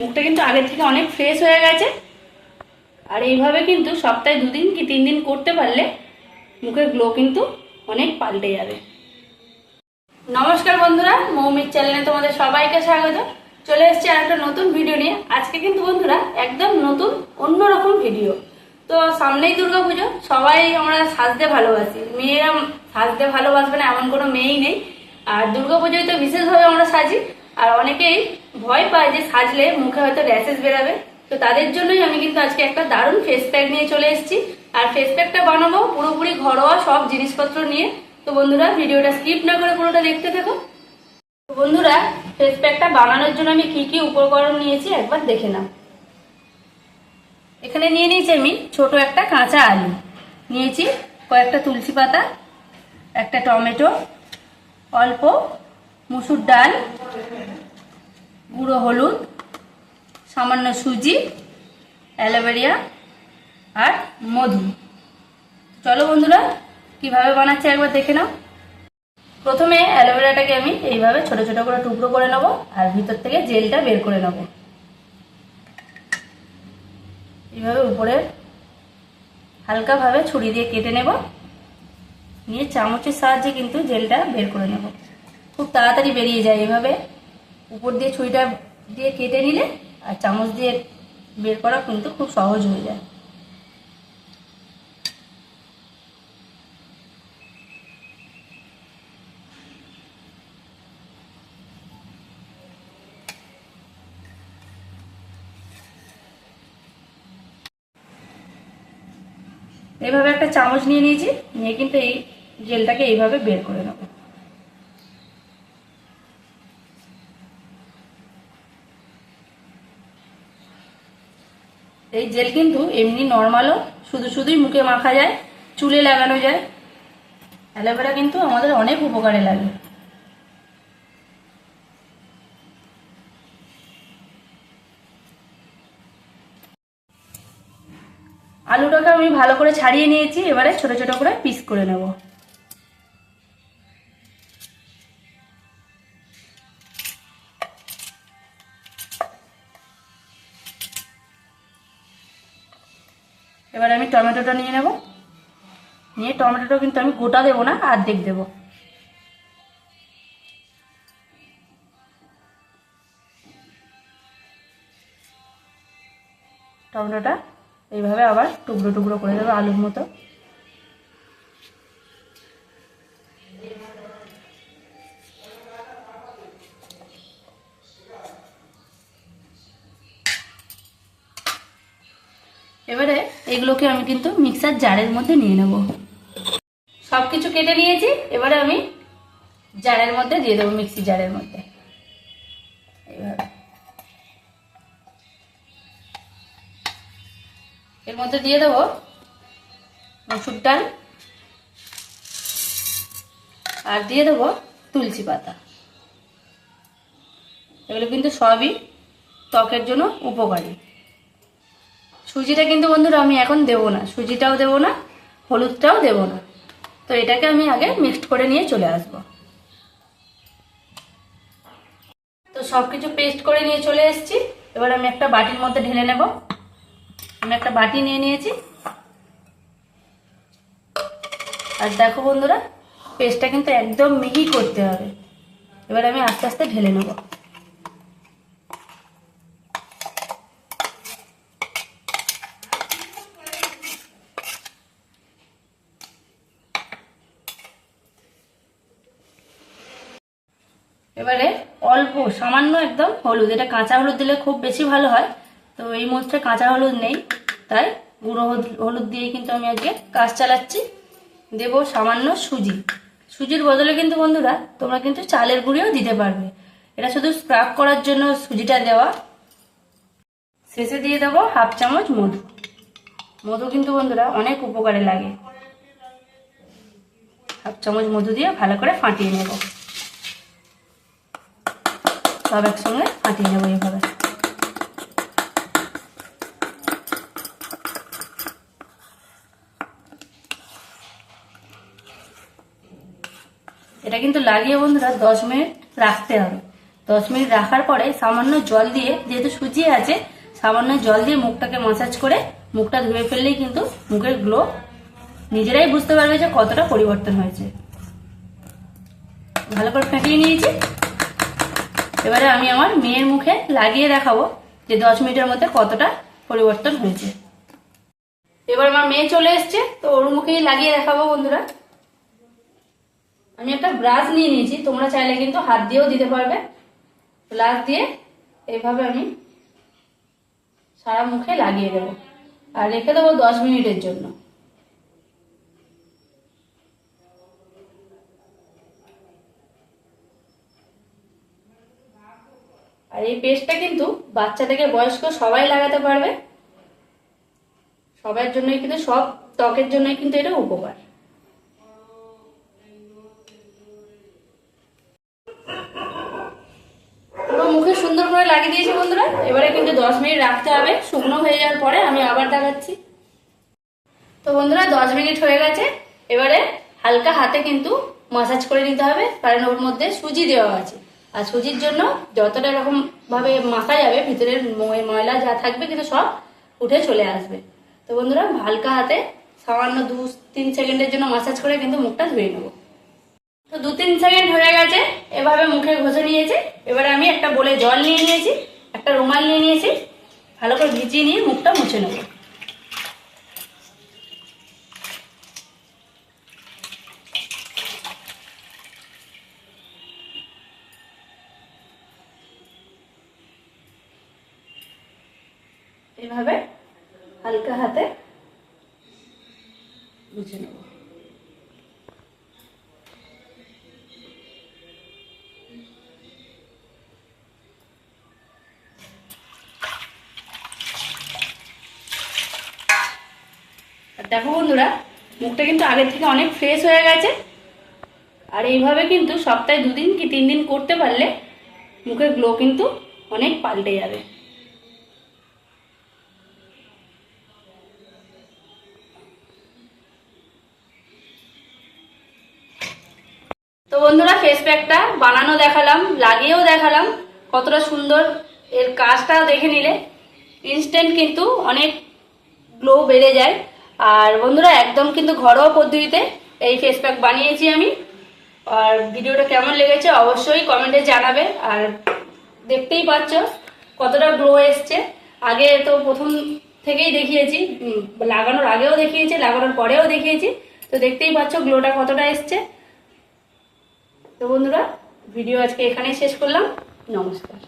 মুখটা কিন্তু আগের থেকে অনেক ফ্রেশ হয়ে গেছে। আর এইভাবে কিন্তু সপ্তাহে 2 দিন কি 3 দিন করতে পারলে মুখের গ্লো কিন্তু অনেক পাল্টে যাবে। নমস্কার বন্ধুরা, মৌমির চ্যানেলে তোমাদের সবাইকে স্বাগত। চলে এসেছি আর একটা নতুন ভিডিও নিয়ে। আজকে কিন্তু বন্ধুরা একদম নতুন অন্যরকম ভিডিও। তো সামনেই দুর্গাপুজো, সবাই আমরা সাজতে ভালোবাসি। মেয়েরা সাজতে ভালোবাসবে না এমন কোনো মেয়েই নেই। আর দুর্গাপুজোয় তো বিশেষভাবে আমরা সাজি। আর অনেকেই ভয় পায় যে সাজলে মুখে হয়তো র্যাশেস বেরাবে। তো তাদের জন্যই আমি কিন্তু আজকে একটা দারুণ ফেস প্যাক নিয়ে চলে এসেছি। আর ফেস প্যাকটা বানাবো পুরোপুরি ঘরোয়া সব জিনিসপত্র নিয়ে। তো বন্ধুরা ভিডিওটা স্কিপ না করে পুরোটা দেখতে থাকো। তো বন্ধুরা ফেস প্যাকটা বানানোর জন্য আমি কি কি উপকরণ নিয়েছি একবার দেখে নাও। এখানে নিয়ে নিয়েছি আমি ছোট একটা কাঁচা আলু, নিয়েছি কয়েকটা তুলসী পাতা, একটা টমেটো, অল্প মুসুর ডাল, গুঁড়ো হলুদ, সামান্য সুজি, অ্যালোভেরা আর মধু। চলো বন্ধুরা কিভাবে বানাচ্ছি একবার দেখে নাও। প্রথমে অ্যালোভেরাটাকে আমি এইভাবে ছোট ছোট করে টুকরো করে নেব আর ভিতর থেকে জেলটা বের করে নেব। এইভাবে উপরে হালকাভাবে ছুরি দিয়ে কেটে নেব, নিয়ে চামচের সাহায্যে কিন্তু জেলটা বের করে নেব। খুব তাড়াতাড়ি বেরিয়ে যায় এভাবে উপর দিয়ে ছুরিটা দিয়ে কেটে নিলে, আর চামচ দিয়ে বের করা কিন্তু খুব সহজ হয়ে যায়। এইভাবে একটা চামচ নিয়ে নিয়েছি, নিয়ে কিন্তু এই জেলটাকে এইভাবে বের করে নেব। এই জেল কিন্তু এমনি নর্মালও শুধুই মুখে মাখা যায়, চুলে লাগানো যায়। অ্যালোভেরা কিন্তু আমাদের অনেক উপকারে লাগে। আলুটাকে আমি ভালো করে ছাড়িয়ে নিয়েছি, এবারে ছোট ছোট করে পিস করে নেব। এবারে আমি টমেটোটা নিয়ে নেব, নিয়ে টমেটোটা কিন্তু আমি গোটা দেবো না, অর্ধেক দেবো। টমেটোটা এইভাবে আবার টুকরো টুকরো করে দেবো আলুর মতো। এবারে এগুলোকে আমি কিন্তু মিক্সার জারের মধ্যে নিয়ে নেব। সব কিছু কেটে নিয়েছি, এবারে আমি জারের মধ্যে দিয়ে দেবো, মিক্সি জারের মধ্যে। এইভাবে এর মধ্যে দিয়ে দেবো মসুর ডাল আর দিয়ে দেবো তুলসী পাতা। এগুলো কিন্তু সবই ত্বকের জন্য উপকারী। সুজিটা কিন্তু বন্ধুরা আমি এখন দেবো না, সুজিটাও দেবো না, হলুদটাও দেবো না। তো এটাকে আমি আগে মিক্সড করে নিয়ে চলে আসবো। তো সব কিছু পেস্ট করে নিয়ে চলে এসেছি। এবার আমি একটা বাটির মধ্যে ঢেলে নেব। আমি একটা বাটি নিয়ে নিয়েছি। আর দেখো বন্ধুরা পেস্টটা কিন্তু একদম মিহি করতে হবে। এবার আমি আস্তে আস্তে ঢেলে নেব। এবারে অল্প সামান্য একদম হলুদ, এটা কাঁচা হলুদ দিলে খুব বেশি ভালো হয়। তো এই মুহূর্তে কাঁচা হলুদ নেই, তাই গুঁড়ো হলুদ দিয়ে কিন্তু আমি আজকে কাজ চালাচ্ছি। দেবো সামান্য সুজি। সুজির বদলে কিন্তু বন্ধুরা তোমরা কিন্তু চালের গুঁড়িও দিতে পারবে, এটা শুধু স্ক্রাব করার জন্য সুজিটা দেওয়া। শেষে দিয়ে দেবো হাফ চামচ মধু। মধু কিন্তু বন্ধুরা অনেক উপকারে লাগে। হাফ চামচ মধু দিয়ে ভালো করে ফাটিয়ে নেব। সব একসঙ্গে ফাটিয়ে নেবো এইভাবে। এটা কিন্তু লাগিয়ে বন্ধুরা 10 মিনিট রাখতে হবে। তো 10 মিনিট রাখার পরে সামান্য জল দিয়ে, যেহেতু সুজি আছে, সামান্য জল দিয়ে মুখটাকে ম্যাসাজ করে মুখটা ধুয়ে ফেললেই কিন্তু মুখের গ্লো নিজেরাই বুঝতে পারবে যে কতটা পরিবর্তন হয়েছে। ভালো করে ফেটিয়ে নিয়েছি। এবারে আমি আমার মেয়ের মুখে লাগিয়ে দেখাবো যে 10 মিনিটের মধ্যে কতটা পরিবর্তন হয়েছে। এবার আমার মেয়ে চলে এসছে, তো ওর মুখেই লাগিয়ে দেখাবো বন্ধুরা। আমি একটা ব্রাশ নিয়ে নিয়েছি, তোমরা চাইলে কিন্তু হাত দিয়েও দিতে পারবে। ব্রাশ দিয়ে এইভাবে আমি সারা মুখে লাগিয়ে দেবো আর রেখে দেবো 10 মিনিটের জন্য। আর এই পেস্টটা কিন্তু বাচ্চা থেকে বয়স্ক সবাই লাগাতে পারবে, সবার জন্যই কিন্তু, সব ত্বকের জন্যই কিন্তু এটা উপকার। পুরো মুখে সুন্দর করে লাগিয়ে দিয়েছি বন্ধুরা। এবারে কিন্তু 10 মিনিট রাখতে হবে, শুকনো হয়ে যাওয়ার পরে আমি আবার দেখাচ্ছি। তো বন্ধুরা 10 মিনিট হয়ে গেছে। এবারে হালকা হাতে কিন্তু মাসাজ করে নিতে হবে, কারণ ওর মধ্যে সুজি দেওয়া আছে। আর সুজির জন্য যতটা এরকম ভাবে মাখা যাবে, ভিতরের ময়লা যা থাকবে কিন্তু সব উঠে চলে আসবে। তো বন্ধুরা হালকা হাতে সামান্য 2-3 সেকেন্ডের জন্য মাসাজ করে কিন্তু মুখটা ধুয়ে নেবো। তো 2-3 সেকেন্ড হয়ে গেছে, এভাবে মুখে ঘষে নিয়েছে। এবারে আমি একটা বলে জল নিয়ে নিয়েছি, একটা রুমাল নিয়ে নিয়েছি, ভালো করে ভিজিয়ে নিয়ে মুখটা মুছে নেব। এইভাবে হালকা হাতে মুছে নেব। দেখো বন্ধুরা মুখটা কিন্তু আগের থেকে অনেক ফ্রেশ হয়ে গেছে। আর এইভাবে কিন্তু সপ্তাহে 2 দিন কি 3 দিন করতে পারলে মুখের গ্লো কিন্তু অনেক পাল্টে যাবে। তো বন্ধুরা ফেস প্যাকটা বানানো দেখালাম, লাগিয়েও দেখালাম, কতটা সুন্দর এর কাজটা দেখে নিলে ইনস্ট্যান্ট কিন্তু অনেক গ্লো বেড়ে যায়। আর বন্ধুরা একদম কিন্তু ঘরোয়া পদ্ধতিতে এই ফেস প্যাক বানিয়েছি আমি। আর ভিডিওটা কেমন লেগেছে অবশ্যই কমেন্টে জানাবে। আর দেখতেই পাচ্ছ কতটা গ্লো এসছে। আগে তো প্রথম থেকেই দেখিয়েছি, লাগানোর আগেও দেখিয়েছি, লাগানোর পরেও দেখিয়েছি, তো দেখতেই পাচ্ছ গ্লোটা কতটা এসছে। তো বন্ধুরা ভিডিও আজকে এখানেই শেষ করলাম। নমস্কার।